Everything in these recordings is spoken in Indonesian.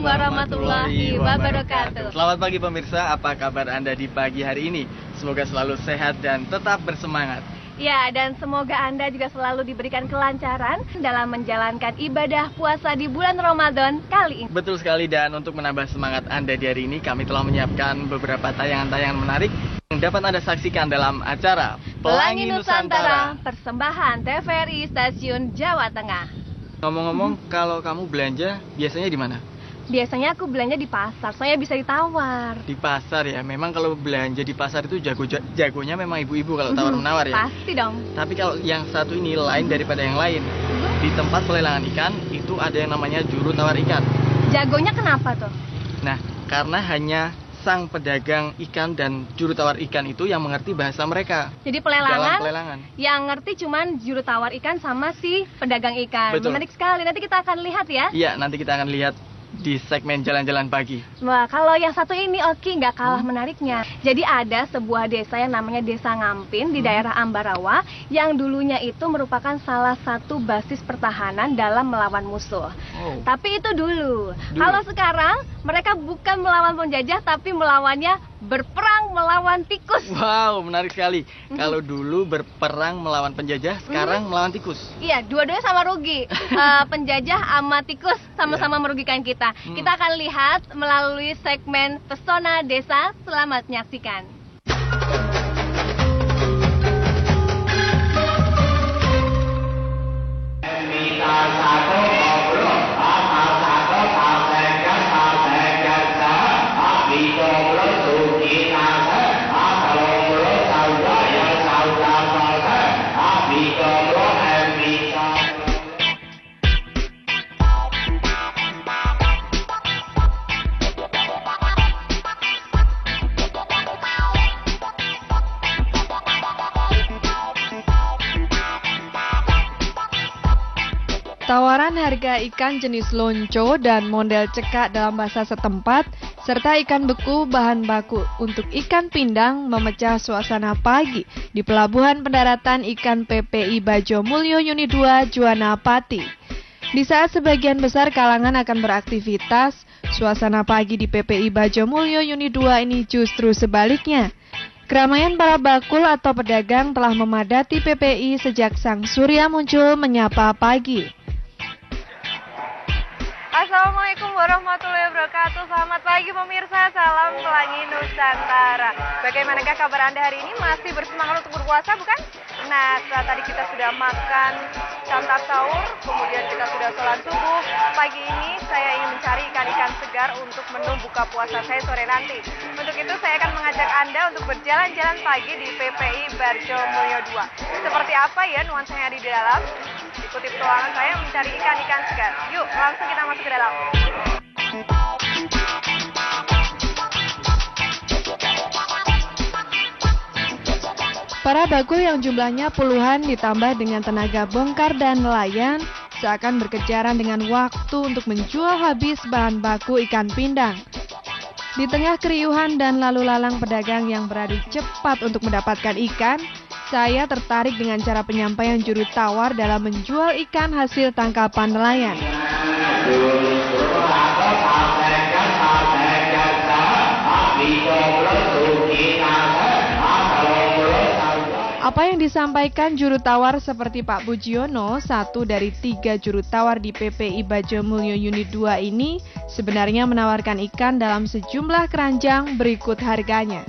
warahmatullahi wabarakatuh. Selamat pagi pemirsa, apa kabar Anda di pagi hari ini? Semoga selalu sehat dan tetap bersemangat. Ya, dan semoga Anda juga selalu diberikan kelancaran dalam menjalankan ibadah puasa di bulan Ramadan kali ini. Betul sekali, dan untuk menambah semangat Anda di hari ini, kami telah menyiapkan beberapa tayangan-tayangan menarik yang dapat Anda saksikan dalam acara Pelangi Nusantara, persembahan TVRI Stasiun Jawa Tengah. Ngomong-ngomong, kalau kamu belanja biasanya di mana? Biasanya aku belanja di pasar, soalnya bisa ditawar. Di pasar ya, memang kalau belanja di pasar itu jagonya memang ibu-ibu kalau tawar-menawar ya. Pasti dong. Tapi kalau yang satu ini lain daripada yang lain. Di tempat pelelangan ikan itu ada yang namanya juru tawar ikan. Jagonya kenapa tuh? Nah, karena hanya sang pedagang ikan dan juru tawar ikan itu yang mengerti bahasa mereka. Jadi Dalam pelelangan. yang ngerti cuman juru tawar ikan sama si pedagang ikan. Betul. Menarik sekali, nanti kita akan lihat ya. Iya, nanti kita akan lihat di segmen jalan-jalan pagi. Wah, kalau yang satu ini Oki nggak kalah menariknya. Jadi ada sebuah desa yang namanya Desa Ngampin di daerah Ambarawa yang dulunya itu merupakan salah satu basis pertahanan dalam melawan musuh. Oh. Tapi itu dulu. Kalau sekarang mereka bukan melawan penjajah tapi melawannya berperang melawan tikus. Wow, menarik sekali. Kalau dulu berperang melawan penjajah, sekarang melawan tikus. Iya, dua-duanya sama rugi. Penjajah sama tikus sama-sama merugikan kita. Kita akan lihat melalui segmen Pesona Desa. Selamat menyaksikan. Tawaran harga ikan jenis lonco dan model cekak dalam bahasa setempat, serta ikan beku bahan baku untuk ikan pindang memecah suasana pagi di Pelabuhan Pendaratan Ikan PPI Bajo Mulyo Unit 2 Juwana Pati. Di saat sebagian besar kalangan akan beraktivitas, suasana pagi di PPI Bajo Mulyo Unit 2 ini justru sebaliknya. Keramaian para bakul atau pedagang telah memadati PPI sejak sang surya muncul menyapa pagi. Assalamualaikum warahmatullahi wabarakatuh. Selamat pagi pemirsa, salam Pelangi Nusantara. Bagaimanakah kabar Anda hari ini? Masih bersemangat untuk berpuasa bukan? Nah, setelah tadi kita sudah makan santap sahur, kemudian kita sudah sholat subuh. Pagi ini saya ingin mencari ikan-ikan segar untuk menu buka puasa saya sore nanti. Untuk itu saya akan mengajak Anda untuk berjalan-jalan pagi di PPI Bajo Mulyo 2. Seperti apa ya nuansa yang ada di dalam? Ikuti petualangan saya mencari ikan-ikan segar. Yuk, langsung kita masuk ke dalam. Para bakul yang jumlahnya puluhan ditambah dengan tenaga bongkar dan nelayan seakan berkejaran dengan waktu untuk menjual habis bahan baku ikan pindang. Di tengah keriuhan dan lalu lalang pedagang yang beradu cepat untuk mendapatkan ikan, saya tertarik dengan cara penyampaian juru tawar dalam menjual ikan hasil tangkapan nelayan. Apa yang disampaikan juru tawar seperti Pak Bujiono, satu dari 3 juru tawar di PPI Bajo Mulyo Unit 2 ini, sebenarnya menawarkan ikan dalam sejumlah keranjang berikut harganya.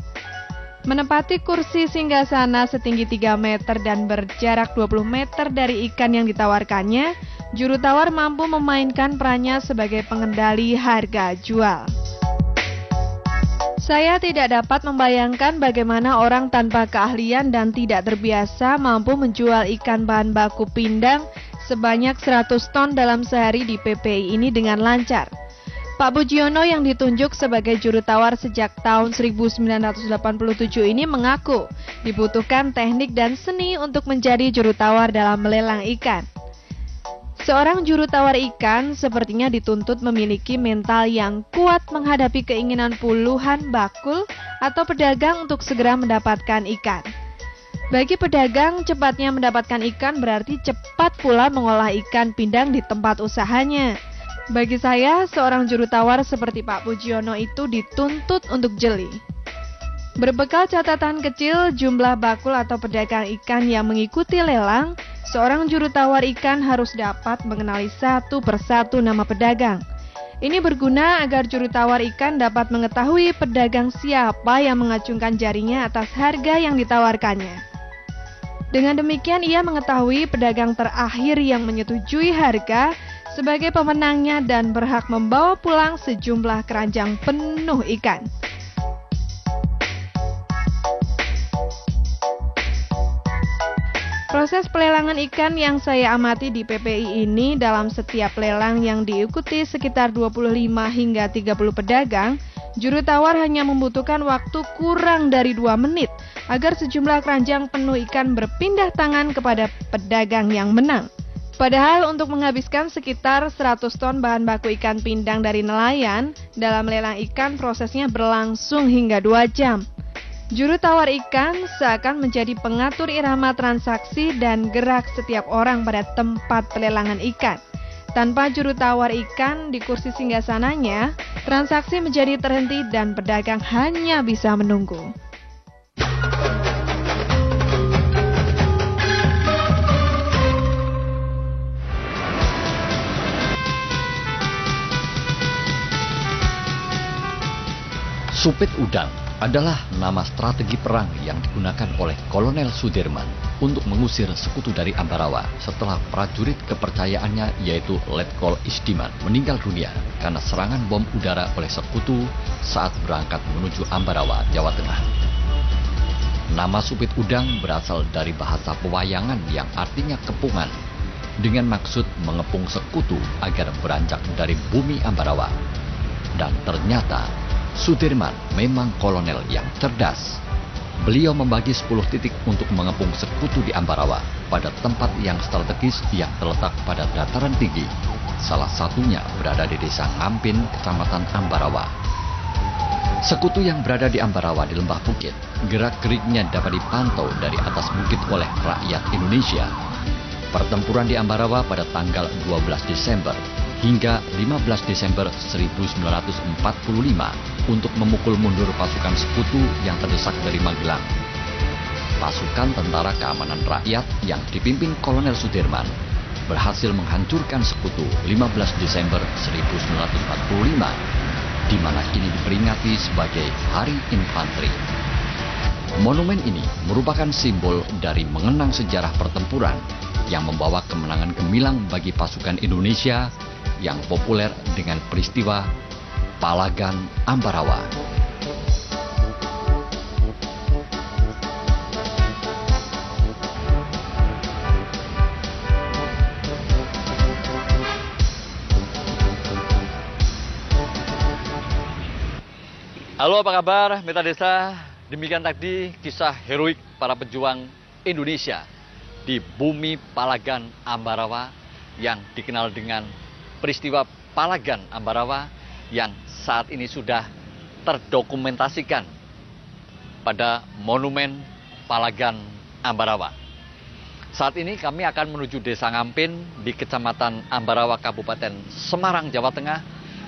Menempati kursi singgasana setinggi 3 meter dan berjarak 20 meter dari ikan yang ditawarkannya, juru tawar mampu memainkan perannya sebagai pengendali harga jual. Saya tidak dapat membayangkan bagaimana orang tanpa keahlian dan tidak terbiasa mampu menjual ikan bahan baku pindang sebanyak 100 ton dalam sehari di PPI ini dengan lancar. Pak Bujiono yang ditunjuk sebagai juru tawar sejak tahun 1987 ini mengaku dibutuhkan teknik dan seni untuk menjadi juru tawar dalam melelang ikan. Seorang juru tawar ikan sepertinya dituntut memiliki mental yang kuat menghadapi keinginan puluhan bakul atau pedagang untuk segera mendapatkan ikan. Bagi pedagang, cepatnya mendapatkan ikan berarti cepat pula mengolah ikan pindang di tempat usahanya. Bagi saya, seorang juru tawar seperti Pak Pujiono itu dituntut untuk jeli. Berbekal catatan kecil jumlah bakul atau pedagang ikan yang mengikuti lelang, seorang juru tawar ikan harus dapat mengenali satu persatu nama pedagang. Ini berguna agar juru tawar ikan dapat mengetahui pedagang siapa yang mengacungkan jarinya atas harga yang ditawarkannya. Dengan demikian, ia mengetahui pedagang terakhir yang menyetujui harga sebagai pemenangnya dan berhak membawa pulang sejumlah keranjang penuh ikan. Proses pelelangan ikan yang saya amati di PPI ini, dalam setiap lelang yang diikuti sekitar 25 hingga 30 pedagang, juru tawar hanya membutuhkan waktu kurang dari 2 menit agar sejumlah keranjang penuh ikan berpindah tangan kepada pedagang yang menang. Padahal untuk menghabiskan sekitar 100 ton bahan baku ikan pindang dari nelayan, dalam lelang ikan prosesnya berlangsung hingga 2 jam. Juru tawar ikan seakan menjadi pengatur irama transaksi dan gerak setiap orang pada tempat pelelangan ikan. Tanpa juru tawar ikan di kursi singgasananya, transaksi menjadi terhenti dan pedagang hanya bisa menunggu. Supit udang adalah nama strategi perang yang digunakan oleh Kolonel Sudirman untuk mengusir sekutu dari Ambarawa setelah prajurit kepercayaannya yaitu Letkol Isdiman meninggal dunia karena serangan bom udara oleh sekutu saat berangkat menuju Ambarawa, Jawa Tengah. Nama supit udang berasal dari bahasa pewayangan yang artinya kepungan dengan maksud mengepung sekutu agar beranjak dari bumi Ambarawa. Dan ternyata Sudirman memang kolonel yang cerdas. Beliau membagi 10 titik untuk mengepung sekutu di Ambarawa pada tempat yang strategis yang terletak pada dataran tinggi. Salah satunya berada di desa Ngampin, kecamatan Ambarawa. Sekutu yang berada di Ambarawa di lembah bukit, gerak-geriknya dapat dipantau dari atas bukit oleh rakyat Indonesia. Pertempuran di Ambarawa pada tanggal 12 Desember hingga 15 Desember 1945 untuk memukul mundur pasukan sekutu yang terdesak dari Magelang. Pasukan Tentara Keamanan Rakyat yang dipimpin Kolonel Sudirman berhasil menghancurkan sekutu 15 Desember 1945, di mana ini diperingati sebagai Hari Infanteri. Monumen ini merupakan simbol dari mengenang sejarah pertempuran yang membawa kemenangan gemilang bagi pasukan Indonesia yang populer dengan peristiwa Palagan Ambarawa. Halo, apa kabar Mitra Desa? Demikian tadi kisah heroik para pejuang Indonesia di bumi Palagan Ambarawa yang dikenal dengan peristiwa Palagan Ambarawa yang saat ini sudah terdokumentasikan pada Monumen Palagan Ambarawa. Saat ini kami akan menuju Desa Ngampin di Kecamatan Ambarawa, Kabupaten Semarang, Jawa Tengah,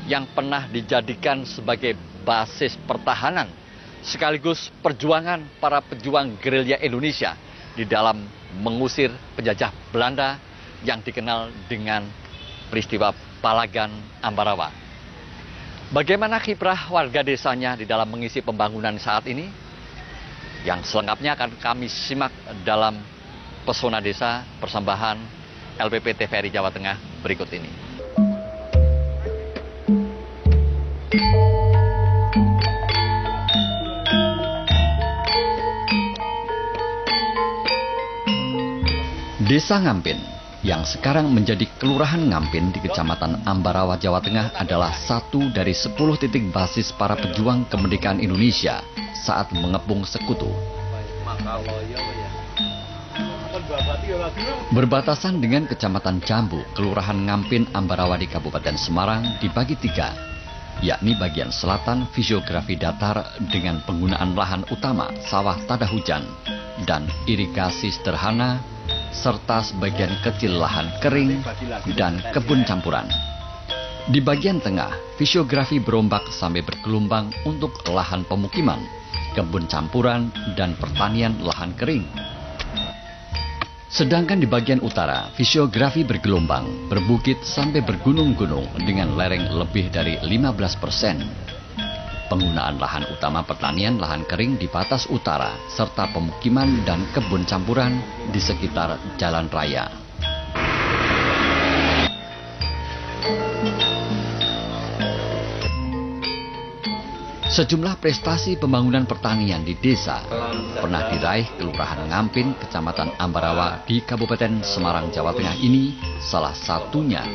yang pernah dijadikan sebagai basis pertahanan sekaligus perjuangan para pejuang gerilya Indonesia di dalam mengusir penjajah Belanda yang dikenal dengan peristiwa Palagan Ambarawa. Bagaimana kiprah warga desanya di dalam mengisi pembangunan saat ini? Yang selengkapnya akan kami simak dalam Pesona Desa persembahan LPP TVRI Jawa Tengah berikut ini. Desa Ngampin yang sekarang menjadi Kelurahan Ngampin di Kecamatan Ambarawa, Jawa Tengah adalah satu dari 10 titik basis para pejuang kemerdekaan Indonesia saat mengepung sekutu. Berbatasan dengan Kecamatan Jambu, Kelurahan Ngampin Ambarawa di Kabupaten Semarang dibagi 3, yakni bagian selatan fisiografi datar dengan penggunaan lahan utama sawah tada hujan dan irigasi sederhana, serta sebagian kecil lahan kering dan kebun campuran. Di bagian tengah, fisiografi berombak sampai bergelombang untuk lahan pemukiman, kebun campuran, dan pertanian lahan kering. Sedangkan di bagian utara, fisiografi bergelombang, berbukit sampai bergunung-gunung dengan lereng lebih dari 15%. Penggunaan lahan utama pertanian lahan kering di batas utara, serta pemukiman dan kebun campuran di sekitar jalan raya. Sejumlah prestasi pembangunan pertanian di desa pernah diraih Kelurahan Ngampin, Kecamatan Ambarawa di Kabupaten Semarang, Jawa Tengah ini. Salah satunya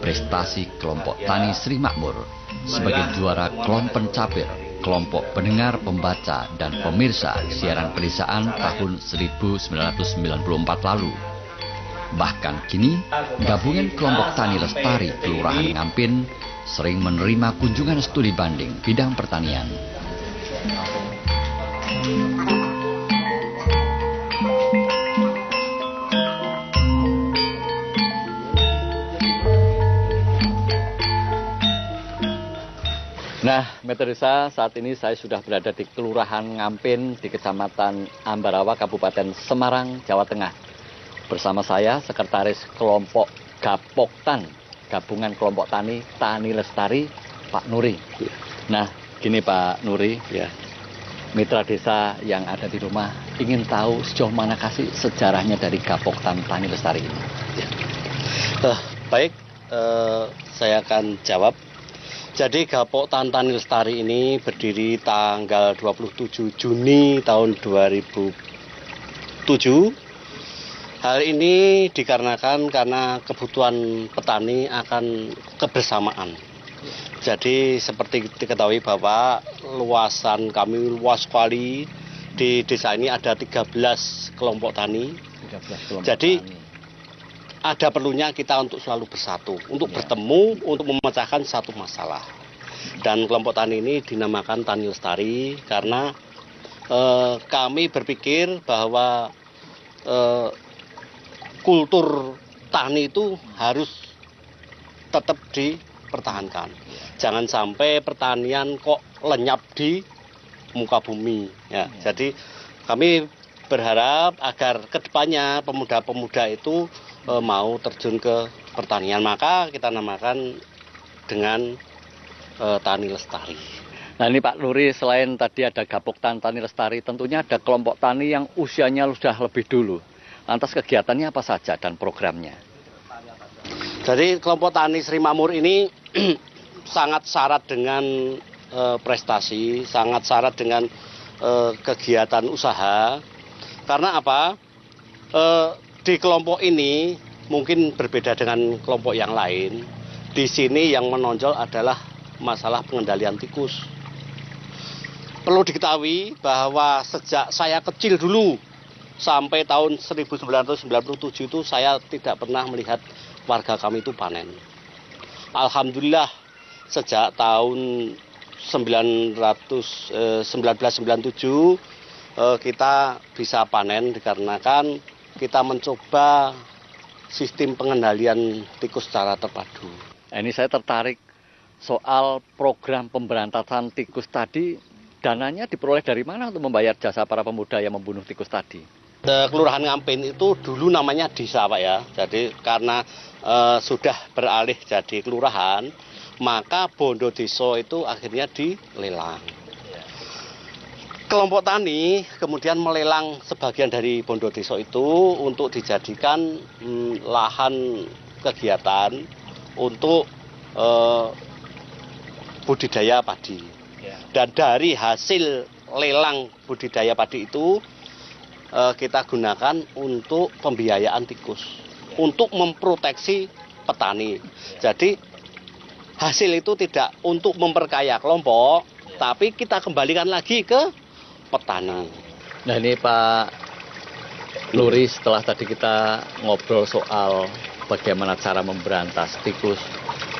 prestasi kelompok tani Sri Makmur sebagai juara kelompok pencapir, kelompok pendengar, pembaca, dan pemirsa siaran pedesaan tahun 1994 lalu. Bahkan kini, gabungan kelompok tani lestari Kelurahan Ngampin sering menerima kunjungan studi banding bidang pertanian. Nah, Metodesa, saat ini saya sudah berada di Kelurahan Ngampin di Kecamatan Ambarawa, Kabupaten Semarang, Jawa Tengah. Bersama saya, Sekretaris Kelompok Gapoktan, Gabungan Kelompok Tani Tani Lestari, Pak Nuri. Nah, gini Pak Nuri, ya, mitra desa yang ada di rumah ingin tahu sejauh mana kasih sejarahnya dari Gapoktan Tani Lestari ini. Baik, saya akan jawab. Jadi Gapoktan Tani Lestari ini berdiri tanggal 27 Juni tahun 2007. Hal ini dikarenakan karena kebutuhan petani akan kebersamaan. Jadi seperti diketahui bahwa luasan kami luas sekali, di desa ini ada 13 kelompok tani. 13 kelompok Jadi tani. ada perlunya kita untuk selalu bersatu, untuk bertemu, untuk memecahkan satu masalah. Dan kelompok tani ini dinamakan Tani Lestari karena kami berpikir bahwa kultur tani itu harus tetap dipertahankan. Jangan sampai pertanian kok lenyap di muka bumi. Ya, jadi kami berharap agar kedepannya pemuda-pemuda itu mau terjun ke pertanian. Maka kita namakan dengan Tani Lestari. Nah ini Pak Nuri, selain tadi ada Gapoktan Tani Lestari, tentunya ada kelompok tani yang usianya sudah lebih dulu. Lantas kegiatannya apa saja dan programnya? Jadi kelompok tani Sri Makmur ini sangat syarat dengan prestasi, sangat syarat dengan kegiatan usaha. Karena apa? Di kelompok ini mungkin berbeda dengan kelompok yang lain. Di sini yang menonjol adalah masalah pengendalian tikus. Perlu diketahui bahwa sejak saya kecil dulu, sampai tahun 1997 itu saya tidak pernah melihat warga kami itu panen. Alhamdulillah sejak tahun 1997 kita bisa panen dikarenakan kita mencoba sistem pengendalian tikus secara terpadu. Ini saya tertarik soal program pemberantasan tikus tadi. Dananya diperoleh dari mana untuk membayar jasa para pemuda yang membunuh tikus tadi? Kelurahan Ngampin itu dulu namanya desa Pak ya. Jadi karena sudah beralih jadi kelurahan, maka bondo desa itu akhirnya dilelang. Kelompok tani kemudian melelang sebagian dari bondo desa itu untuk dijadikan lahan kegiatan untuk budidaya padi. Dan dari hasil lelang budidaya padi itu kita gunakan untuk pembiayaan tikus, untuk memproteksi petani. Jadi hasil itu tidak untuk memperkaya kelompok, tapi kita kembalikan lagi ke petani. Nah ini Pak Nuri, setelah tadi kita ngobrol soal bagaimana cara memberantas tikus,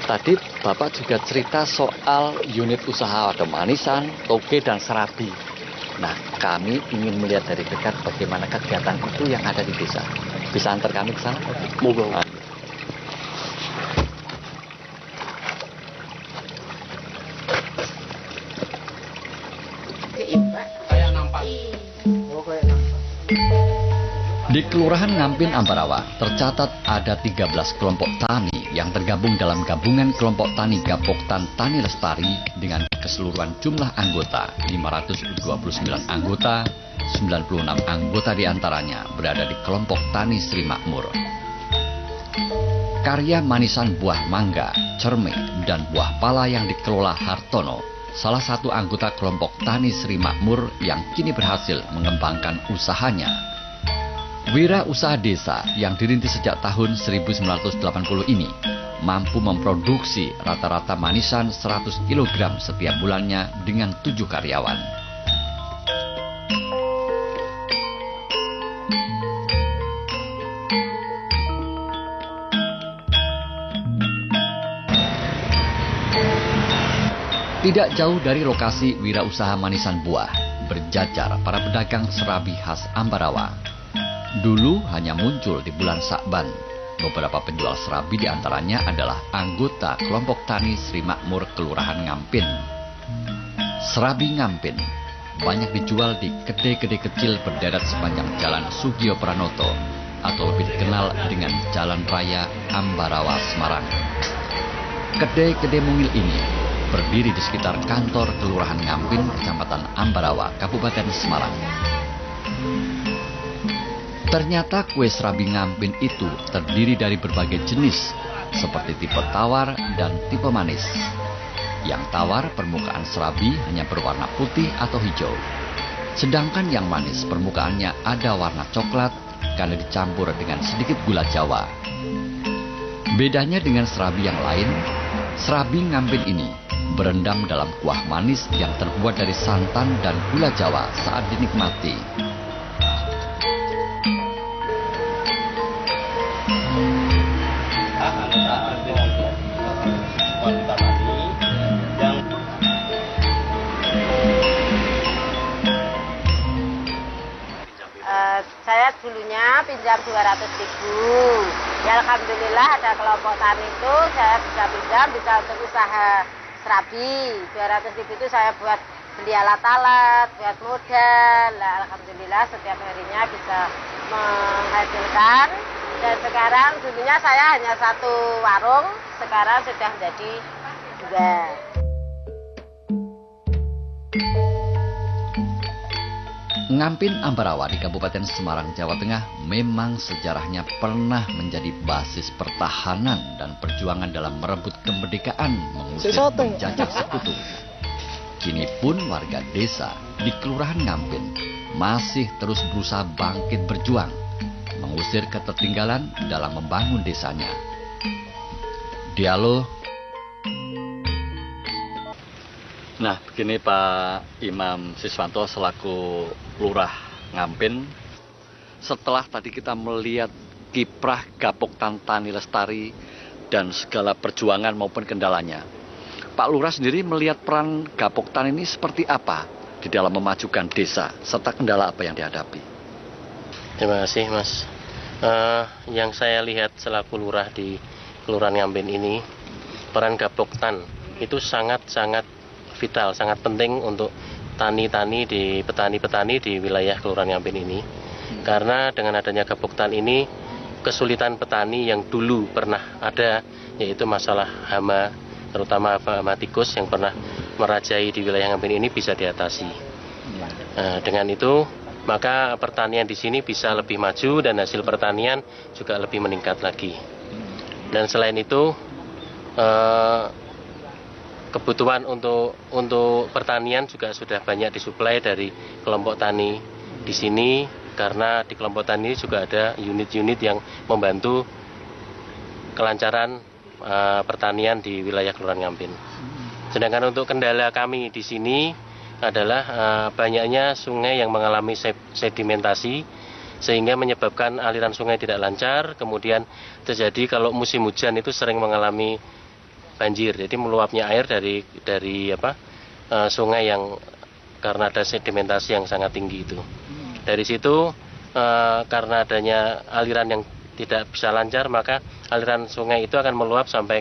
tadi Bapak juga cerita soal unit usaha, ada manisan, toge, dan serabi. Nah, kami ingin melihat dari dekat bagaimana kegiatan itu yang ada di desa. Bisa antar kami ke sana? Monggo. Di Kelurahan Ngampin Ambarawa tercatat ada 13 kelompok tani yang tergabung dalam gabungan kelompok tani Gapoktan Tani Lestari dengan keseluruhan jumlah anggota 529 anggota, 96 anggota diantaranya berada di kelompok tani Sri Makmur. Karya manisan buah mangga, cerme, dan buah pala yang dikelola Hartono, salah satu anggota kelompok tani Sri Makmur yang kini berhasil mengembangkan usahanya. Wira usaha desa yang dirintis sejak tahun 1980 ini mampu memproduksi rata-rata manisan 100 kg setiap bulannya dengan 7 karyawan. Tidak jauh dari lokasi wirausaha manisan buah, berjajar para pedagang serabi khas Ambarawa. Dulu hanya muncul di bulan Sa'ban. Beberapa penjual serabi diantaranya adalah anggota kelompok tani Sri Makmur Kelurahan Ngampin. Serabi Ngampin banyak dijual di kedai-kedai kecil berderet sepanjang Jalan Sugio Pranoto atau lebih dikenal dengan Jalan Raya Ambarawa Semarang. Kedai-kedai mungil ini berdiri di sekitar kantor Kelurahan Ngampin, Kecamatan Ambarawa, Kabupaten Semarang. Ternyata kue serabi Ngampin itu terdiri dari berbagai jenis, seperti tipe tawar dan tipe manis. Yang tawar permukaan serabi hanya berwarna putih atau hijau. Sedangkan yang manis permukaannya ada warna coklat karena dicampur dengan sedikit gula Jawa. Bedanya dengan serabi yang lain, serabi Ngampin ini berendam dalam kuah manis yang terbuat dari santan dan gula Jawa saat dinikmati. Saya dulunya pinjam 200.000. Ya alhamdulillah ada kelompok tani itu saya bisa pinjam, bisa untuk usaha serabi. 200.000 itu saya buat beli alat-alat, buat modal. Nah, alhamdulillah setiap harinya bisa menghasilkan. Dan sekarang dulunya saya hanya satu warung, sekarang sudah menjadi 2. Ngampin Ambarawa di Kabupaten Semarang, Jawa Tengah memang sejarahnya pernah menjadi basis pertahanan dan perjuangan dalam merebut kemerdekaan mengusir penjajah sekutu. Kini pun warga desa di Kelurahan Ngampin masih terus berusaha bangkit berjuang, mengusir ketertinggalan dalam membangun desanya. Dialog. Nah, begini Pak Imam Siswanto selaku Lurah Ngampin, setelah tadi kita melihat kiprah Gapoktan Tani Lestari dan segala perjuangan maupun kendalanya, Pak Lurah sendiri melihat peran Gapoktan ini seperti apa di dalam memajukan desa, serta kendala apa yang dihadapi? Terima kasih Mas. Yang saya lihat selaku Lurah di Kelurahan Ngampin ini, peran Gapoktan itu sangat-sangat vital, sangat penting untuk petani-petani di wilayah Kelurahan Ngampin ini. Karena dengan adanya Gapoktan ini, kesulitan petani yang dulu pernah ada, yaitu masalah hama, terutama hama tikus yang pernah merajai di wilayah Ngampin ini bisa diatasi. Dengan itu, maka pertanian di sini bisa lebih maju dan hasil pertanian juga lebih meningkat lagi. Dan selain itu, kebutuhan untuk pertanian juga sudah banyak disuplai dari kelompok tani di sini, karena di kelompok tani juga ada unit-unit yang membantu kelancaran pertanian di wilayah Kelurahan Ngampin. Sedangkan untuk kendala kami di sini adalah banyaknya sungai yang mengalami sedimentasi sehingga menyebabkan aliran sungai tidak lancar. Kemudian terjadi kalau musim hujan itu sering mengalami banjir, jadi meluapnya air dari sungai yang karena ada sedimentasi yang sangat tinggi itu. Dari situ karena adanya aliran yang tidak bisa lancar, maka aliran sungai itu akan meluap sampai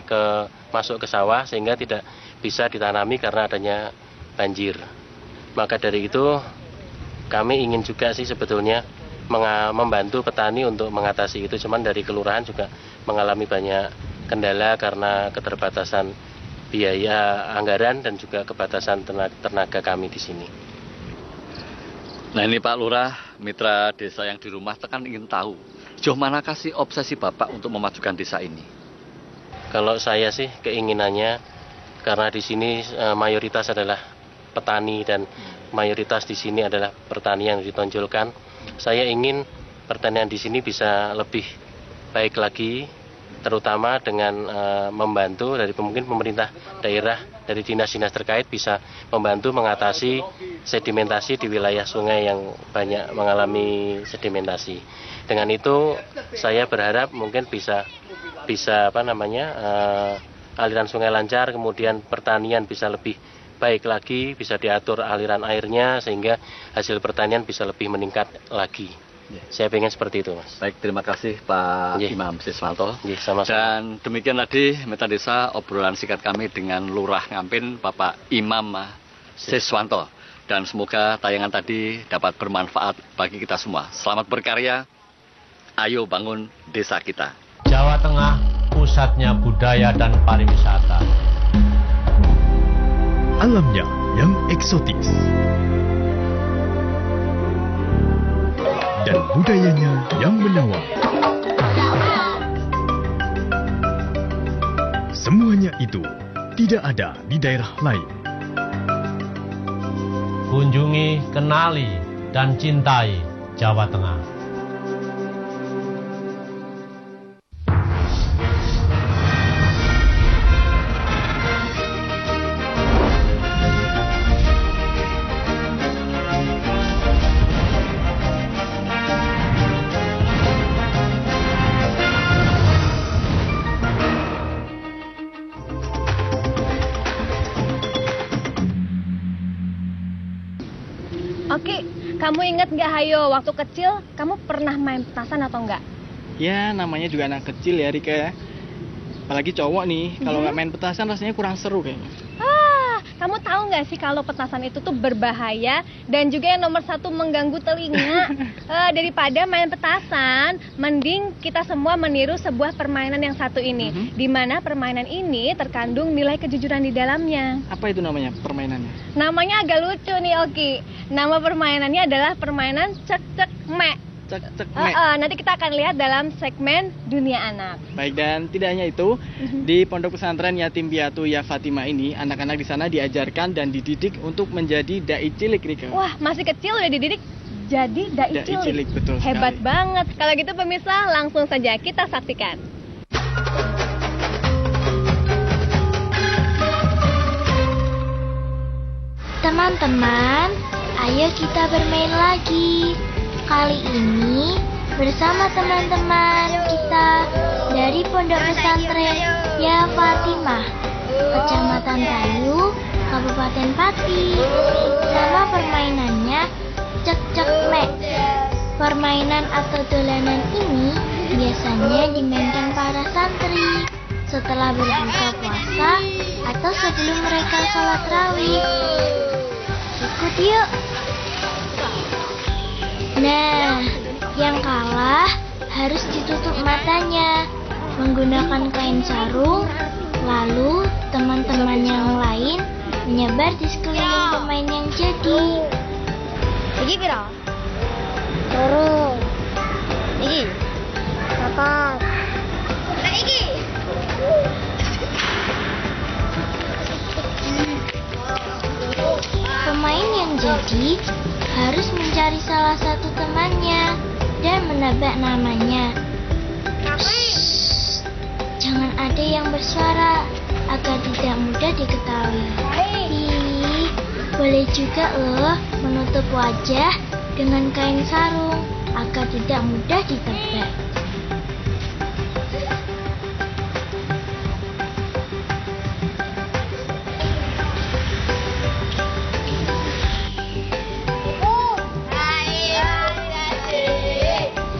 masuk ke sawah sehingga tidak bisa ditanami karena adanya banjir. Maka dari itu kami ingin juga sih sebetulnya membantu petani untuk mengatasi itu. Cuman dari kelurahan juga mengalami banyak kendala karena keterbatasan biaya anggaran dan juga kebatasan tenaga kami di sini. Nah ini Pak Lurah, mitra desa yang di rumah tekan ingin tahu, sejauh manakah sih obsesi Bapak untuk memajukan desa ini? Kalau saya sih keinginannya, karena di sini mayoritas adalah petani dan mayoritas di sini adalah pertanian yang ditonjolkan, saya ingin pertanian di sini bisa lebih baik lagi, terutama dengan membantu dari mungkin pemerintah daerah, dari dinas-dinas terkait bisa membantu mengatasi sedimentasi di wilayah sungai yang banyak mengalami sedimentasi. Dengan itu saya berharap mungkin bisa aliran sungai lancar, kemudian pertanian bisa lebih baik lagi, bisa diatur aliran airnya sehingga hasil pertanian bisa lebih meningkat lagi. Saya pengen seperti itu, Mas. Baik, terima kasih Pak Imam Siswanto. Sama-sama. Dan demikian tadi Mitra Desa obrolan singkat kami dengan Lurah Ngampin Bapak Imam Siswanto. Dan semoga tayangan tadi dapat bermanfaat bagi kita semua. Selamat berkarya, ayo bangun desa kita. Jawa Tengah, pusatnya budaya dan pariwisata. Alamnya yang eksotis dan budayanya yang menawan. Semuanya itu tidak ada di daerah lain. Kunjungi, kenali, dan cintai Jawa Tengah. Oke, kamu ingat nggak Hayo, waktu kecil kamu pernah main petasan atau enggak? Ya, namanya juga anak kecil ya Rika ya. Apalagi cowok nih, kalau nggak main petasan rasanya kurang seru kayaknya. Kamu tahu nggak sih kalau petasan itu tuh berbahaya dan juga yang nomor satu mengganggu telinga. Daripada main petasan, mending kita semua meniru sebuah permainan yang satu ini. Di mana permainan ini terkandung nilai kejujuran di dalamnya. Apa itu namanya permainannya? Namanya agak lucu nih Oki. Nama permainannya adalah permainan cek-cek me. Nanti kita akan lihat dalam segmen Dunia Anak. Baik, dan tidak hanya itu, di Pondok Pesantren Yatim Piatu Ya Fatimah ini, anak-anak di sana diajarkan dan dididik untuk menjadi dai cilik, Rika. Wah, masih kecil udah dididik jadi dai cilik. Betul Hebat sekali. banget. Kalau gitu pemirsa, langsung saja kita saksikan. Teman-teman, ayo kita bermain lagi. Kali ini bersama teman-teman kita dari Pondok Pesantren Ya Fatimah, Kecamatan Tayu, Kabupaten Pati. Nama permainannya cek-cek mek. Permainan atau dolanan ini biasanya dimainkan para santri setelah berbuka puasa atau sebelum mereka sholat rawih. Ikut yuk. Nah, yang kalah harus ditutup matanya menggunakan kain sarung. Lalu teman-teman yang lain menyebar di sekeliling pemain yang jadi. Iki piro? Loro. Iki. Papat. Lah iki. Pemain yang jadi harus mencari salah satu temannya dan menebak namanya. Shh, jangan ada yang bersuara agar tidak mudah diketahui. Boleh juga loh menutup wajah dengan kain sarung agar tidak mudah ditebak.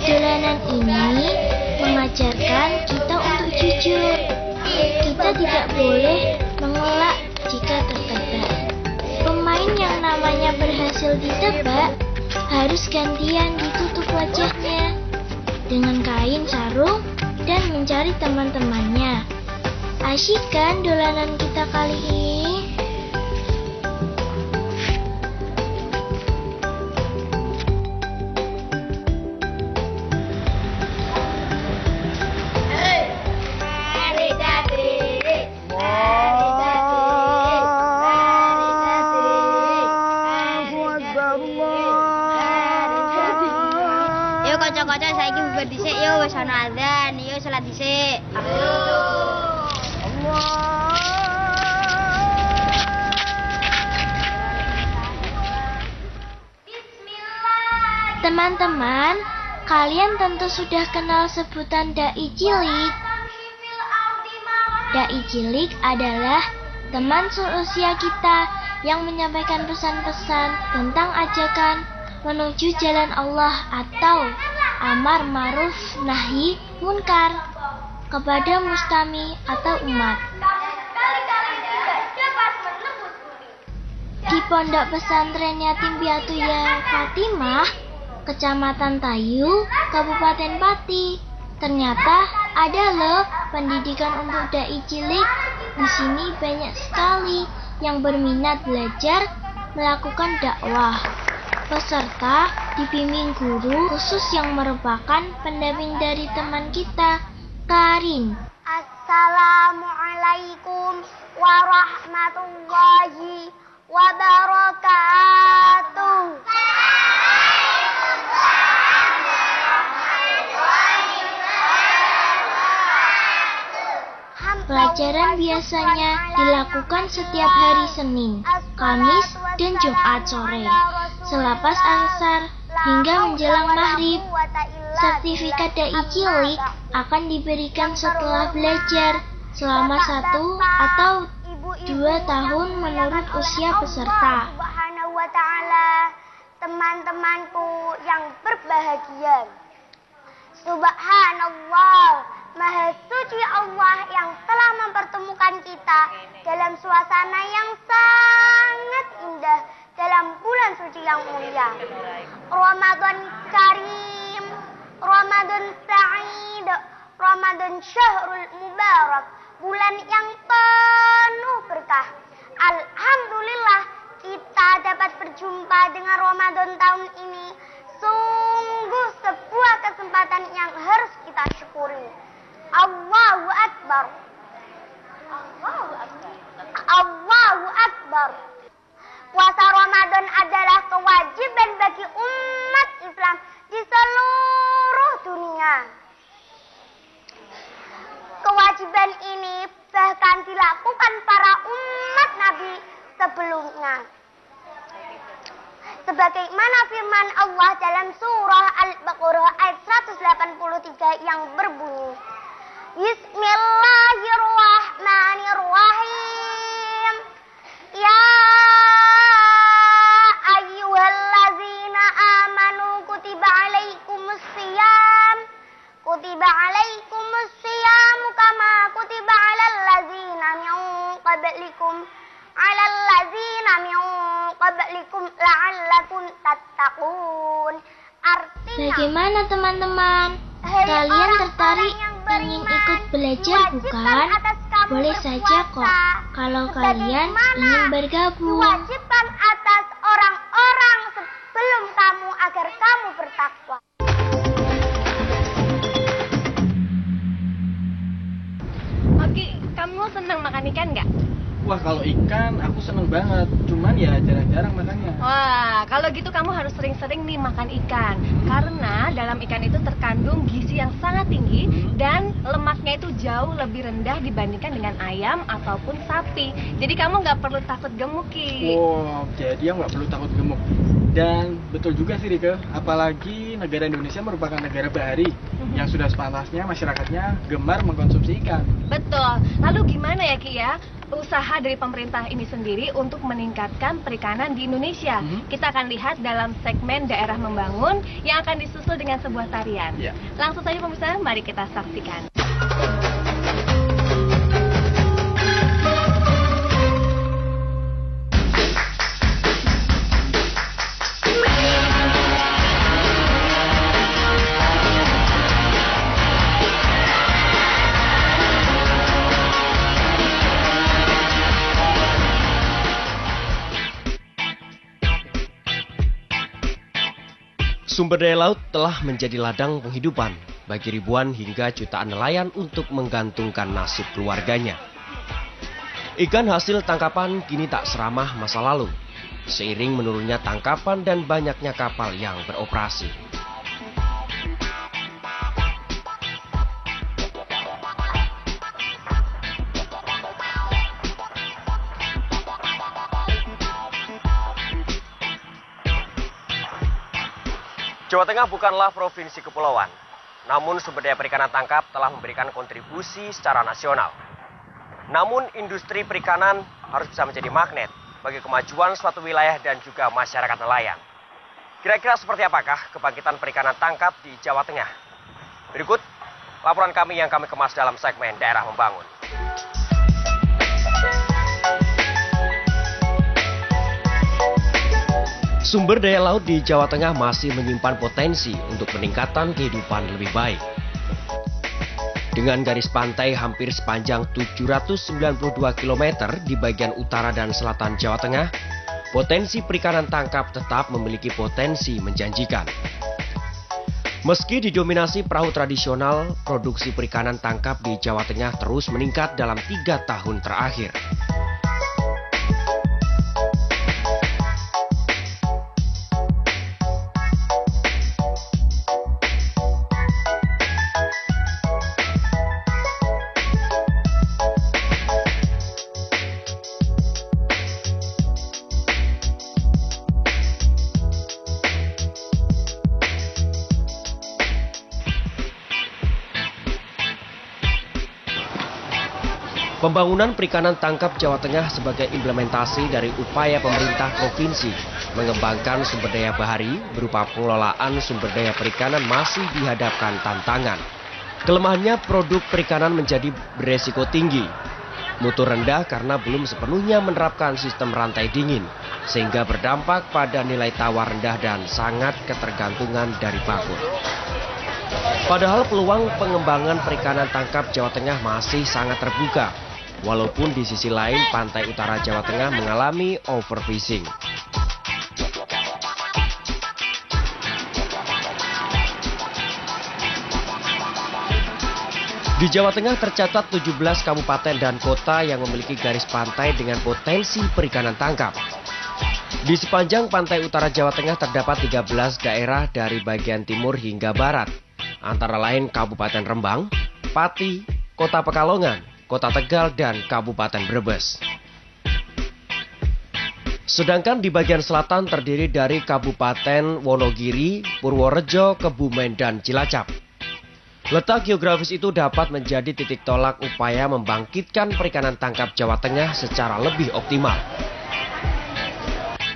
Dolanan ini mengajarkan kita untuk jujur. Kita tidak boleh mengelak jika tertebak. Pemain yang namanya berhasil ditebak harus gantian ditutup wajahnya dengan kain sarung dan mencari teman-temannya. Asyik kan dolanan kita kali ini? Kocok-kocok saiki bubar dhisik yo wis ana adzan, yo salat dhisik. Teman-teman, kalian tentu sudah kenal sebutan dai cilik. Dai cilik adalah teman seusia kita yang menyampaikan pesan-pesan tentang ajakan menuju jalan Allah atau amar ma'ruf nahi munkar kepada mustami atau umat. Di Pondok Pesantren Yatim Piatu Ya Fatimah, Kecamatan Tayu, Kabupaten Pati, ternyata ada loh pendidikan untuk dai cilik. Di sini banyak sekali yang berminat belajar melakukan dakwah. Peserta dibimbing guru khusus yang merupakan pendamping dari teman kita, Karin. Assalamualaikum warahmatullahi wabarakatuh. Pelajaran biasanya dilakukan setiap hari Senin, Kamis, dan Jumat sore, selepas asar hingga menjelang maghrib. Sertifikat dai cilik akan diberikan setelah belajar selama 1 atau 2 tahun menurut usia peserta. Subhanahu wa ta'ala, teman-temanku yang berbahagia. Subhanallah, Maha suci Allah yang telah mempertemukan kita dalam suasana yang sangat indah dalam bulan suci yang mulia. Ramadan Karim, Ramadan Sa'id, Ramadan Syahrul Mubarak, bulan yang penuh berkah. Alhamdulillah kita dapat berjumpa dengan Ramadan tahun ini. Sungguh sebuah kesempatan yang harus kita syukuri. Allahu Akbar. Allahu Akbar. Allahu Akbar. Puasa Ramadan adalah kewajiban bagi umat Islam di seluruh dunia. Kewajiban ini bahkan dilakukan para umat Nabi sebelumnya. Sebagaimana firman Allah dalam surah Al-Baqarah ayat 183 yang berbunyi, Bismillahirrahmanirrahim. Ya ayyuhallazina amanu kutiba alaikumusiyam. Kutiba alaikumusiyam kama kutiba alal ladzina min qablikum. Alal ladzina min qablikum la'allakum tattaqun. Artinya, bagaimana teman-teman? Kalian tertarik ingin ikut belajar bukan? Boleh saja kok kalau kalian ingin bergabung. Kewajiban atas orang-orang sebelum kamu agar kamu bertakwa. Oke, kamu senang makan ikan nggak? Wah, kalau ikan aku seneng banget, cuman ya jarang-jarang makannya. Wah, kalau gitu kamu harus sering-sering nih makan ikan. Karena dalam ikan itu terkandung gizi yang sangat tinggi dan lemaknya itu jauh lebih rendah dibandingkan dengan ayam ataupun sapi. Jadi kamu nggak perlu takut gemuk, Ki. Wow, jadi nggak perlu takut gemuk. Dan betul juga sih Rike, apalagi negara Indonesia merupakan negara bahari yang sudah sepantasnya masyarakatnya gemar mengkonsumsi ikan. Betul. Lalu gimana ya Ki ya, usaha dari pemerintah ini sendiri untuk meningkatkan perikanan di Indonesia? Kita akan lihat dalam segmen Daerah Membangun yang akan disusul dengan sebuah tarian. Langsung saja pemirsa, mari kita saksikan. Sumber daya laut telah menjadi ladang penghidupan bagi ribuan hingga jutaan nelayan untuk menggantungkan nasib keluarganya. Ikan hasil tangkapan kini tak seramah masa lalu, seiring menurunnya tangkapan dan banyaknya kapal yang beroperasi. Jawa Tengah bukanlah provinsi kepulauan, namun sumber daya perikanan tangkap telah memberikan kontribusi secara nasional. Namun industri perikanan harus bisa menjadi magnet bagi kemajuan suatu wilayah dan juga masyarakat nelayan. Kira-kira seperti apakah kebangkitan perikanan tangkap di Jawa Tengah? Berikut laporan kami yang kami kemas dalam segmen Daerah Membangun. Sumber daya laut di Jawa Tengah masih menyimpan potensi untuk peningkatan kehidupan lebih baik. Dengan garis pantai hampir sepanjang 792 km di bagian utara dan selatan Jawa Tengah, potensi perikanan tangkap tetap memiliki potensi menjanjikan. Meski didominasi perahu tradisional, produksi perikanan tangkap di Jawa Tengah terus meningkat dalam 3 tahun terakhir. Pembangunan perikanan tangkap Jawa Tengah sebagai implementasi dari upaya pemerintah provinsi mengembangkan sumber daya bahari berupa pengelolaan sumber daya perikanan masih dihadapkan tantangan. Kelemahannya produk perikanan menjadi beresiko tinggi. Mutu rendah karena belum sepenuhnya menerapkan sistem rantai dingin, sehingga berdampak pada nilai tawar rendah dan sangat ketergantungan dari pakur. Padahal peluang pengembangan perikanan tangkap Jawa Tengah masih sangat terbuka, walaupun di sisi lain pantai utara Jawa Tengah mengalami overfishing. Di Jawa Tengah tercatat 17 kabupaten dan kota yang memiliki garis pantai dengan potensi perikanan tangkap. Di sepanjang pantai utara Jawa Tengah terdapat 13 daerah dari bagian timur hingga barat, antara lain Kabupaten Rembang, Pati, Kota Pekalongan, Kota Tegal, dan Kabupaten Brebes. Sedangkan di bagian selatan terdiri dari Kabupaten Wonogiri, Purworejo, Kebumen, dan Cilacap. Letak geografis itu dapat menjadi titik tolak upaya membangkitkan perikanan tangkap Jawa Tengah secara lebih optimal.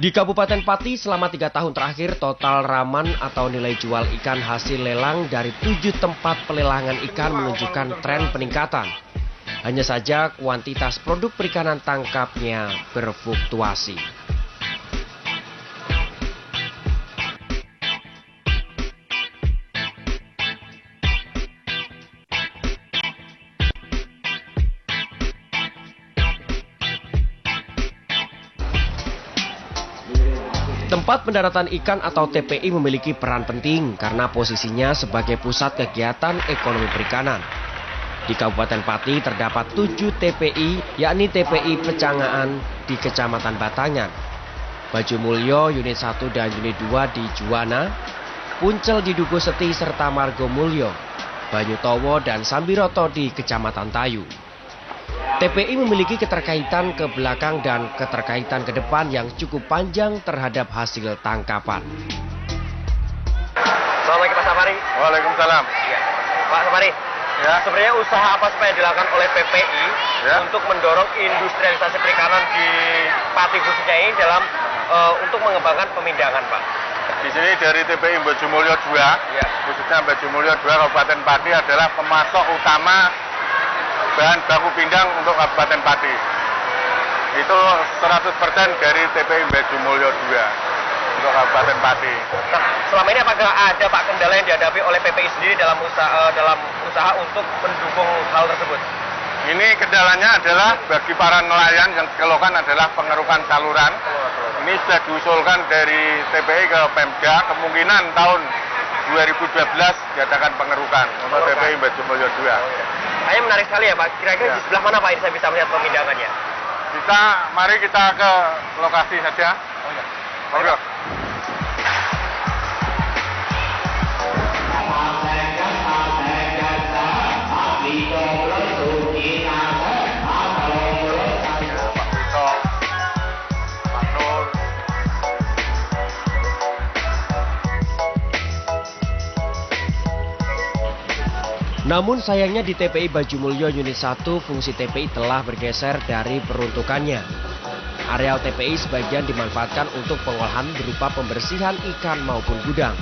Di Kabupaten Pati selama 3 tahun terakhir total raman atau nilai jual ikan hasil lelang dari 7 tempat pelelangan ikan menunjukkan tren peningkatan. Hanya saja kuantitas produk perikanan tangkapnya berfluktuasi. Tempat pendaratan ikan atau TPI memiliki peran penting karena posisinya sebagai pusat kegiatan ekonomi perikanan. Di Kabupaten Pati terdapat 7 TPI, yakni TPI Pecangaan di Kecamatan Batangan, Bajumulyo Unit 1 dan Unit 2 di Juwana, Puncel di Dugo Seti serta Margomulyo, Banyutowo dan Sambiroto di Kecamatan Tayu. TPI memiliki keterkaitan ke belakang dan keterkaitan ke depan yang cukup panjang terhadap hasil tangkapan. Assalamualaikum Pak Samari. Waalaikumsalam. Ya. Pak Samari, ya. Sebenarnya usaha apa supaya dilakukan oleh PPI untuk mendorong industrialisasi perikanan di Pati khususnya ini dalam untuk mengembangkan pemindangan, Pak? Di sini dari TPI Bajumulyo 2, khususnya Bajumulyo 2 Kabupaten Pati adalah pemasok utama bahan baku pindang untuk Kabupaten Pati. Itu 100% dari TPI Bajumulyo 2 untuk Kabupaten Pati. Nah, selama ini apakah ada Pak kendala yang dihadapi oleh PPI sendiri dalam usaha untuk mendukung hal tersebut? Ini kendalanya adalah bagi para nelayan yang dikeluhkan adalah pengerukan saluran. Ini sudah diusulkan dari TPI ke Pemda, kemungkinan tahun 2012 diadakan pengerukan untuk TPI Bajumulyo 2. Ini menarik sekali ya Pak. Kira-kira di sebelah mana Pak ini saya bisa melihat pemindahannya? Mari kita ke lokasi saja. Monggo. Namun sayangnya di TPI Bajumulyo Unit 1, fungsi TPI telah bergeser dari peruntukannya. Areal TPI sebagian dimanfaatkan untuk pengolahan berupa pembersihan ikan maupun gudang.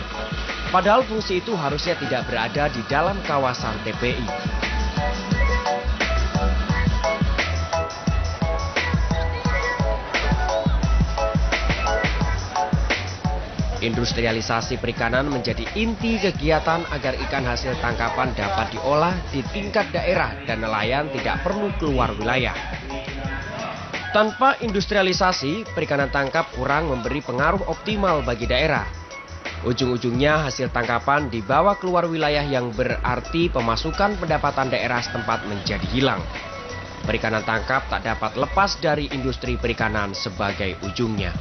Padahal fungsi itu harusnya tidak berada di dalam kawasan TPI. Industrialisasi perikanan menjadi inti kegiatan agar ikan hasil tangkapan dapat diolah di tingkat daerah dan nelayan tidak perlu keluar wilayah. Tanpa industrialisasi, perikanan tangkap kurang memberi pengaruh optimal bagi daerah. Ujung-ujungnya hasil tangkapan dibawa keluar wilayah yang berarti pemasukan pendapatan daerah setempat menjadi hilang. Perikanan tangkap tak dapat lepas dari industri perikanan sebagai ujungnya.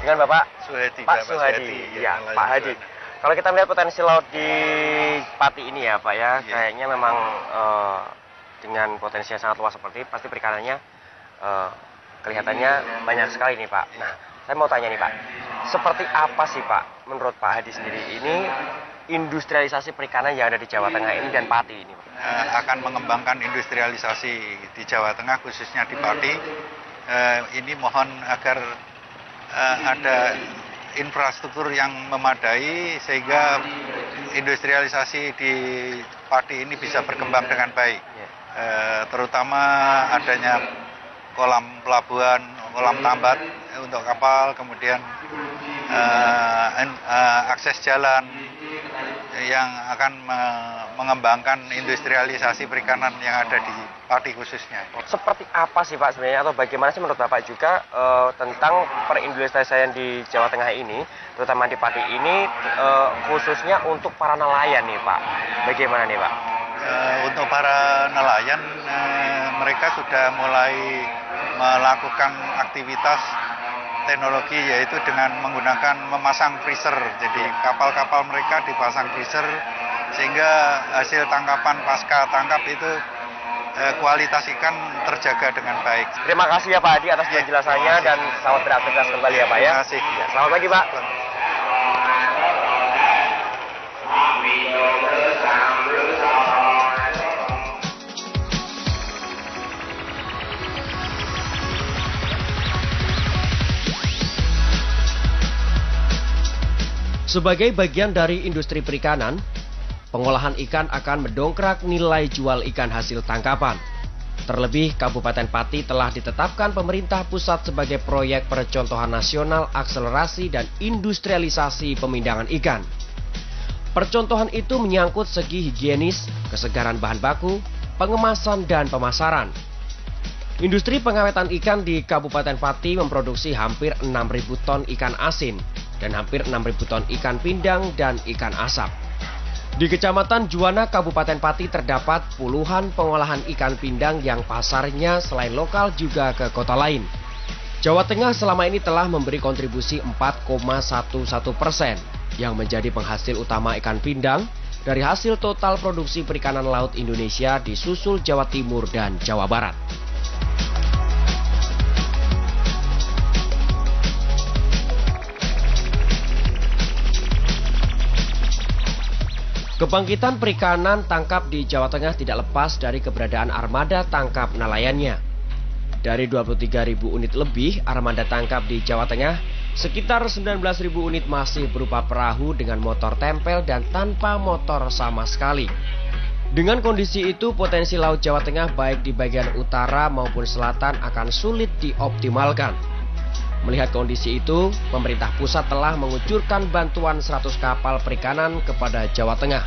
Dengan Bapak Suhadi, Pak Suhadi, ya Pak Hadi. Kalau kita melihat potensi laut di Pati ini ya Pak ya, kayaknya memang dengan potensi yang sangat luas seperti pasti perikanannya kelihatannya banyak sekali nih Pak. Nah, saya mau tanya nih Pak, seperti apa sih Pak menurut Pak Hadi sendiri ini industrialisasi perikanan yang ada di Jawa Tengah ini dan Pati ini Pak? Akan mengembangkan industrialisasi di Jawa Tengah khususnya di Pati. Ini mohon agar ada infrastruktur yang memadai sehingga industrialisasi di Pati ini bisa berkembang dengan baik. Terutama adanya kolam pelabuhan, kolam tambat untuk kapal, kemudian akses jalan yang akan mengembangkan industrialisasi perikanan yang ada di Pati khususnya. Seperti apa sih Pak sebenarnya, atau bagaimana sih menurut Bapak juga tentang perindustrialisasian di Jawa Tengah ini, terutama di Pati ini, khususnya untuk para nelayan nih Pak? Bagaimana nih Pak? Untuk para nelayan, mereka sudah mulai melakukan aktivitas teknologi yaitu dengan menggunakan memasang freezer. Jadi kapal-kapal mereka dipasang freezer sehingga hasil tangkapan pasca tangkap itu kualitas ikan terjaga dengan baik. Terima kasih ya Pak Hadi atas penjelasannya dan selamat beraktivitas kembali ya Pak ya. Terima kasih. Ya, selamat pagi Pak. Sebagai bagian dari industri perikanan, pengolahan ikan akan mendongkrak nilai jual ikan hasil tangkapan. Terlebih, Kabupaten Pati telah ditetapkan pemerintah pusat sebagai proyek percontohan nasional akselerasi dan industrialisasi pemindahan ikan. Percontohan itu menyangkut segi higienis, kesegaran bahan baku, pengemasan, dan pemasaran. Industri pengawetan ikan di Kabupaten Pati memproduksi hampir 6.000 ton ikan asin dan hampir 6.000 ton ikan pindang dan ikan asap. Di Kecamatan Juwana, Kabupaten Pati terdapat puluhan pengolahan ikan pindang yang pasarnya selain lokal juga ke kota lain. Jawa Tengah selama ini telah memberi kontribusi 4,11% yang menjadi penghasil utama ikan pindang dari hasil total produksi perikanan laut Indonesia disusul Jawa Timur dan Jawa Barat. Kebangkitan perikanan tangkap di Jawa Tengah tidak lepas dari keberadaan armada tangkap nelayannya. Dari 23.000 unit lebih armada tangkap di Jawa Tengah, Sekitar 19.000 unit masih berupa perahu dengan motor tempel dan tanpa motor sama sekali. Dengan kondisi itu, potensi Laut Jawa Tengah baik di bagian utara maupun selatan akan sulit dioptimalkan. Melihat kondisi itu, pemerintah pusat telah mengucurkan bantuan 100 kapal perikanan kepada Jawa Tengah.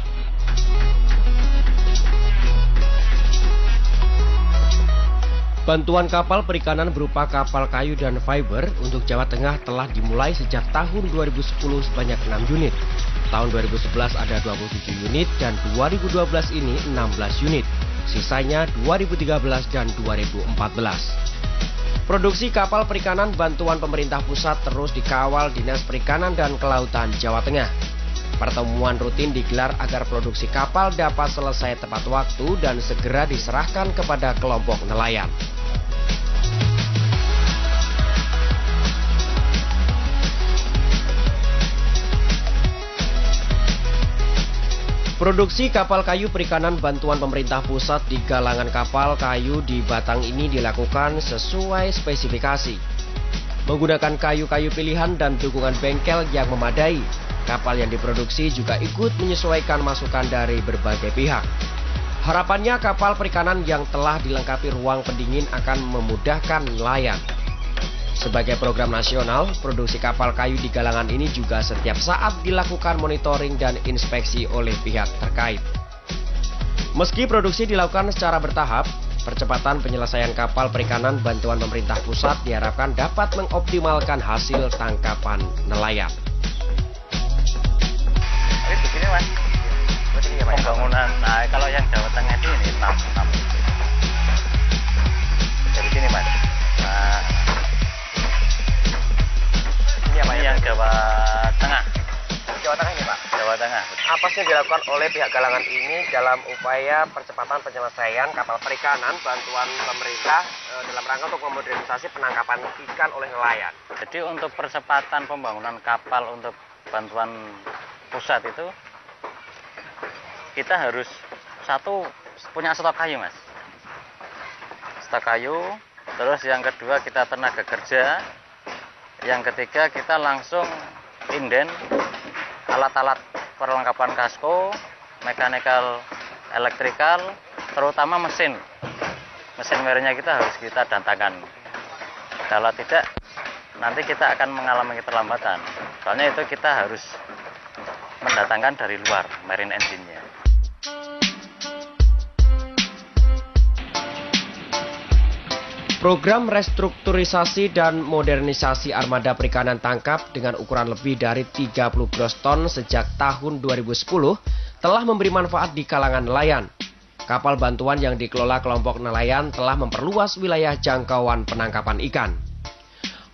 Bantuan kapal perikanan berupa kapal kayu dan fiber untuk Jawa Tengah telah dimulai sejak tahun 2010 sebanyak 6 unit. Tahun 2011 ada 27 unit dan 2012 ini 16 unit. Sisanya 2013 dan 2014. Produksi kapal perikanan bantuan pemerintah pusat terus dikawal Dinas Perikanan dan Kelautan Jawa Tengah. Pertemuan rutin digelar agar produksi kapal dapat selesai tepat waktu dan segera diserahkan kepada kelompok nelayan. Produksi kapal kayu perikanan bantuan pemerintah pusat di galangan kapal kayu di Batang ini dilakukan sesuai spesifikasi. Menggunakan kayu-kayu pilihan dan dukungan bengkel yang memadai, kapal yang diproduksi juga ikut menyesuaikan masukan dari berbagai pihak. Harapannya kapal perikanan yang telah dilengkapi ruang pendingin akan memudahkan nelayan. Sebagai program nasional, produksi kapal kayu di galangan ini juga setiap saat dilakukan monitoring dan inspeksi oleh pihak terkait. Meski produksi dilakukan secara bertahap, percepatan penyelesaian kapal perikanan bantuan pemerintah pusat diharapkan dapat mengoptimalkan hasil tangkapan nelayan. Begini Mas, pembangunan, nah kalau yang Jawa Tengah ini 6. Dari sini Mas. Nah, ini yang Jawa Tengah. Jawa Tengah ini Pak? Jawa Tengah. Apa sih yang dilakukan oleh pihak galangan ini dalam upaya percepatan penyelesaian kapal perikanan bantuan pemerintah dalam rangka untuk memodernisasi penangkapan ikan oleh nelayan? Jadi untuk percepatan pembangunan kapal untuk bantuan pusat itu, kita harus punya stok kayu Mas. Stok kayu, terus yang kedua kita tenaga kerja. Yang ketiga kita langsung inden alat-alat perlengkapan kasko, mekanikal, elektrikal, terutama mesin. Mesin merahnya kita harus kita datangkan. Kalau tidak, nanti kita akan mengalami keterlambatan. Soalnya itu kita harus mendatangkan dari luar marine engine-nya. Program restrukturisasi dan modernisasi armada perikanan tangkap dengan ukuran lebih dari 30 gross ton sejak tahun 2010 telah memberi manfaat di kalangan nelayan. Kapal bantuan yang dikelola kelompok nelayan telah memperluas wilayah jangkauan penangkapan ikan.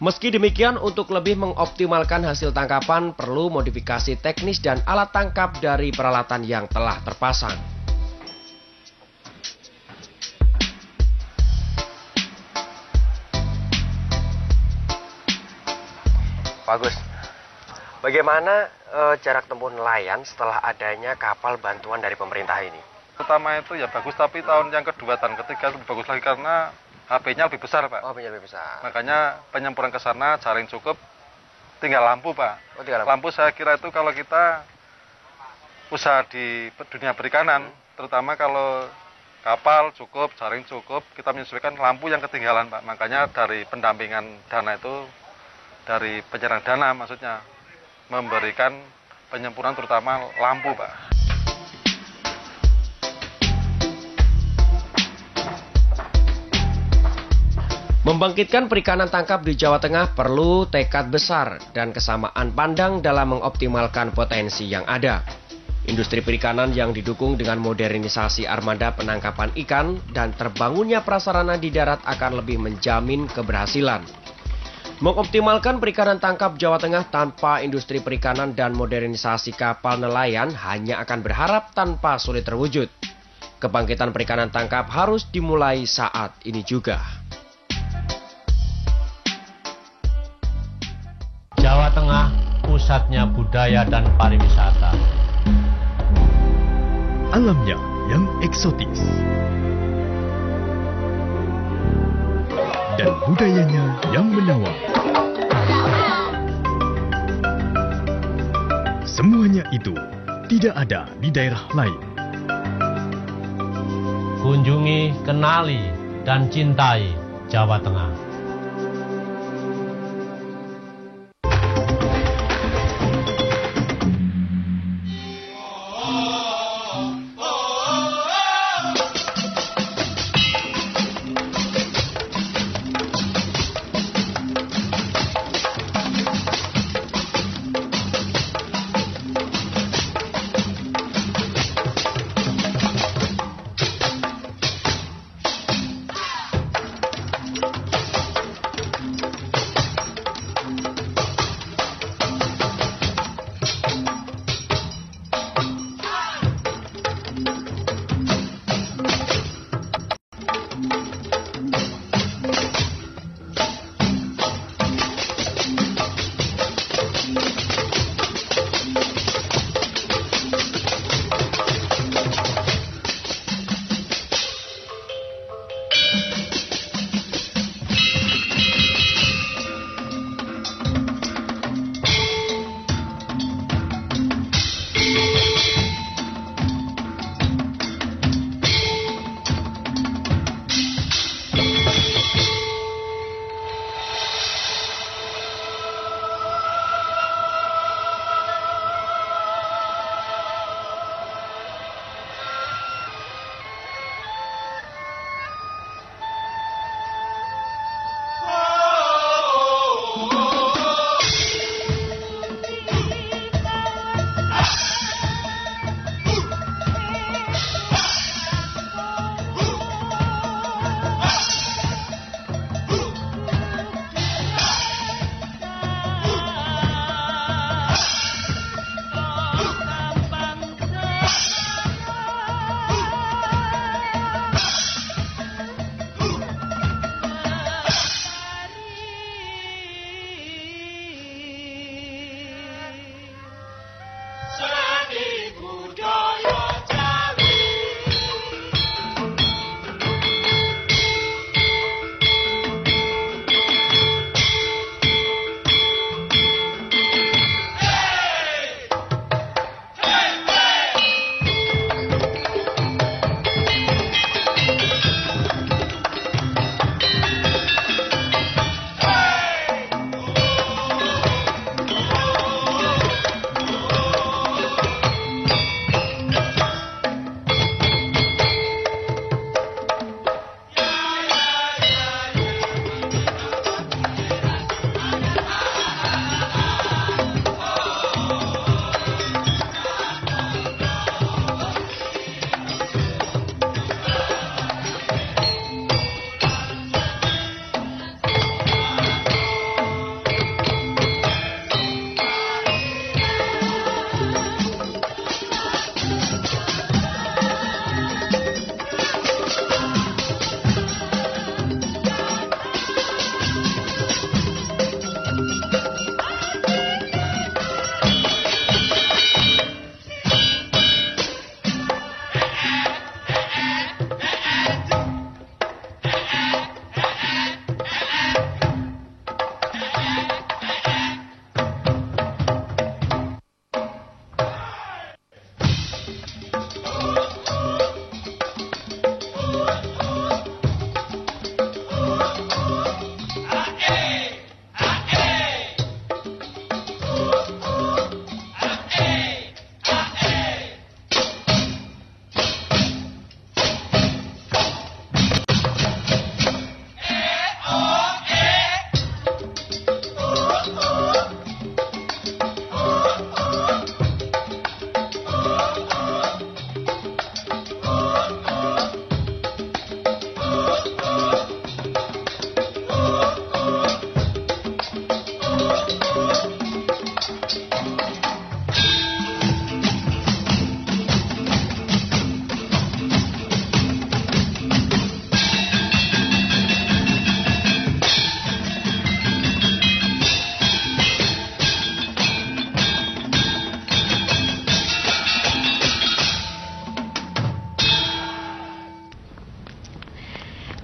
Meski demikian, untuk lebih mengoptimalkan hasil tangkapan perlu modifikasi teknis dan alat tangkap dari peralatan yang telah terpasang. Bagus. Bagaimana jarak tempuh nelayan setelah adanya kapal bantuan dari pemerintah ini? Pertama itu ya bagus, tapi tahun yang kedua dan ketiga lebih bagus lagi karena HP-nya lebih besar Pak. Oh, HP-nya lebih besar. Makanya penyempuran ke sana jaring cukup, tinggal lampu Pak. Oh, tinggal lampu saya kira itu kalau kita usaha di dunia perikanan, terutama kalau kapal cukup, jaring cukup, kita menyesuaikan lampu yang ketinggalan Pak. Makanya dari pendampingan dana itu, dari penyerang dana maksudnya, memberikan penyempurnaan terutama lampu Pak. Membangkitkan perikanan tangkap di Jawa Tengah perlu tekad besar dan kesamaan pandang dalam mengoptimalkan potensi yang ada. Industri perikanan yang didukung dengan modernisasi armada penangkapan ikan dan terbangunnya prasarana di darat akan lebih menjamin keberhasilan. Mengoptimalkan perikanan tangkap Jawa Tengah tanpa industri perikanan dan modernisasi kapal nelayan hanya akan berharap tanpa sulit terwujud. Kebangkitan perikanan tangkap harus dimulai saat ini juga. Jawa Tengah, pusatnya budaya dan pariwisata. Alamnya yang eksotis dan budayanya yang menawan. Semuanya itu tidak ada di daerah lain. Kunjungi, kenali, dan cintai Jawa Tengah.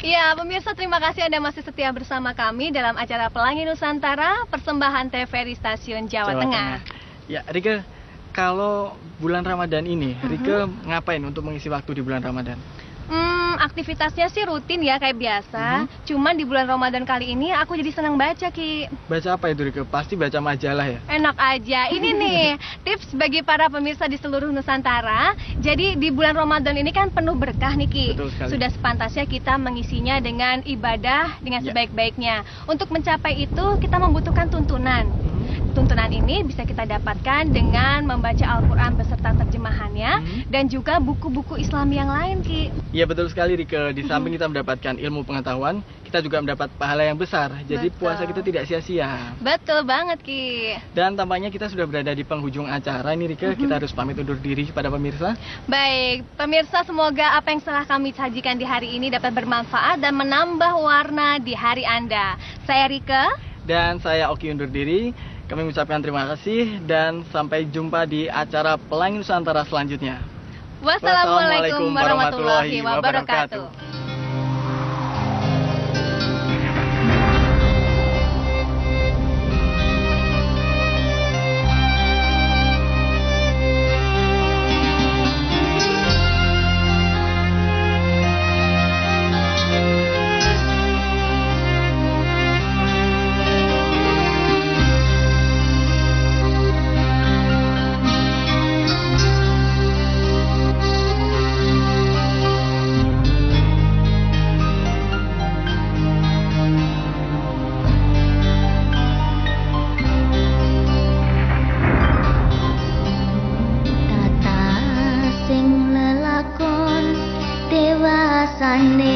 Ya, pemirsa, terima kasih Anda masih setia bersama kami dalam acara Pelangi Nusantara, persembahan TVRI Stasiun Jawa Tengah. Ya, Rika, kalau bulan Ramadan ini, Rike ngapain untuk mengisi waktu di bulan Ramadan? Aktivitasnya sih rutin ya kayak biasa. Cuman di bulan Ramadan kali ini aku jadi senang baca, Ki. Baca apa itu, Rike? Pasti baca majalah ya? Enak aja. Ini nih tips bagi para pemirsa di seluruh Nusantara. Jadi di bulan Ramadan ini kan penuh berkah nih, Ki. Betul sekali. Sudah sepantasnya kita mengisinya dengan ibadah dengan sebaik-baiknya. Untuk mencapai itu kita membutuhkan tuntunan. Tuntunan ini bisa kita dapatkan dengan membaca Al-Quran beserta terjemahannya dan juga buku-buku Islam yang lain, Ki. Iya betul sekali, Rike. Di samping kita mendapatkan ilmu pengetahuan, kita juga mendapat pahala yang besar. Jadi puasa kita tidak sia-sia. Betul banget, Ki. Dan tampaknya kita sudah berada di penghujung acara ini, Rike. Kita harus pamit undur diri kepada pemirsa. Baik, pemirsa, semoga apa yang telah kami sajikan di hari ini dapat bermanfaat dan menambah warna di hari Anda. Saya Rike. Dan saya Oki undur diri. Kami mengucapkan terima kasih dan sampai jumpa di acara Pelangi Nusantara selanjutnya. Wassalamualaikum warahmatullahi wabarakatuh. Dewasane